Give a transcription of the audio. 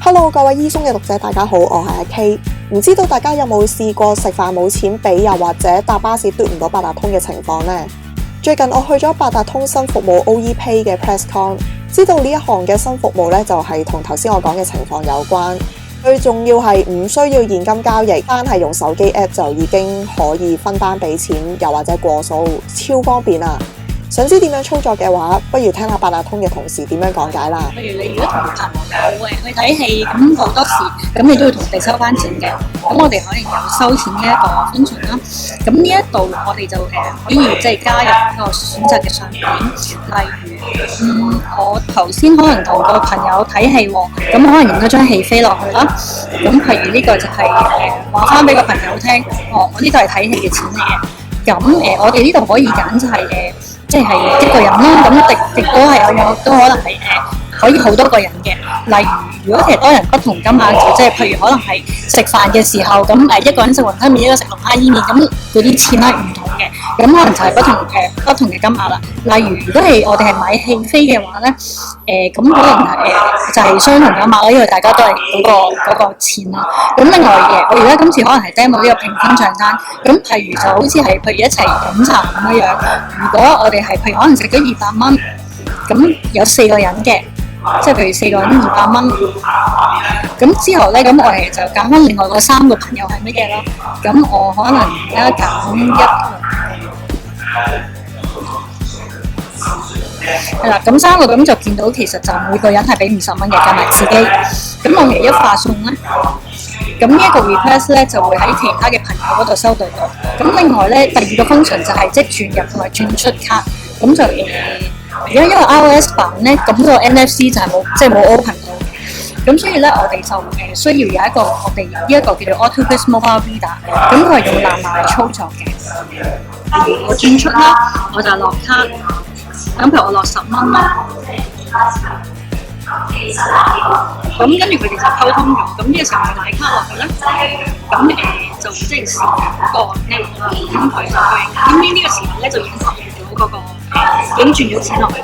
Hello， 各位醫鬆嘅讀者，大家好，我係阿 K。唔知道大家有冇試過食飯冇錢俾，又或者搭巴士嘟唔到八達通嘅情況呢？最近我去咗八達通新服務 OEPay 嘅 PressCon， 知道呢一項嘅新服務呢，就係同頭先我講嘅情況有關。最重要係唔需要現金交易，單係用手機 app 就已經可以分單俾錢，又或者過數，超方便啊！想知點樣操作嘅話，不如聽下八達通嘅同事點樣講解啦。譬如你如果同朋友去睇戲，咁好多時咁你都要同佢哋收翻錢嘅。咁我哋可能有收錢呢一個 function 啦。咁呢一度我哋就可以即係加入一個選擇嘅相片，例如我頭先可能同個朋友睇戲喎，咁可能影咗張戲飛落去啦。咁譬如呢個就係話翻俾個朋友聽，我呢個係睇戲嘅錢嚟嘅。咁我哋呢度可以揀就係即係一個人啦，咁亦都係都可能係可以好多個人嘅。例如，如果其實多人不同金額，即係譬如可能係食飯嘅時候，咁一個人食雲吞麵，一個食龍蝦伊麵，咁嗰啲錢係唔同嘅，咁可能就係不同嘅金額啦。例如，如果係我哋係買戲飛嘅話咧，咁可能就係相同金額啦，因為大家都係嗰個錢啦。咁另外我而家今次可能係 demo 呢個平均賬單，咁譬如就好似係譬如一齊飲茶咁樣。如果我哋係譬如可能食咗200蚊，咁有4個人嘅，即係譬如4個人200蚊，咁之後咧，咁我哋就揀翻另外嗰3個朋友係乜嘢咯？咁我可能而家揀一係啦，咁3個咁就見到其實就每個人係俾50蚊嘅，加埋自己。咁我哋一發送咧，咁呢一個 request 咧就會喺其他嘅朋友嗰度收到到。咁另外咧，第二個 function 就係即係轉入同埋轉出卡。咁就而家因為 iOS 版咧，咁個 NFC 就係冇 open 到嘅。咁所以咧，我哋就需要有一個我哋呢一個叫做 AutoPass Mobile Reader。咁佢係用藍牙嚟操作嘅。我轉出啦，我就落卡。咁譬如我落10蚊啦。咁跟住佢哋就溝通咗，咁呢個時候我買卡落去咧，咁就即係試嗰個 name 啦，咁佢就會，咁呢個時候咧就已經確認咗嗰個已經轉咗錢落去。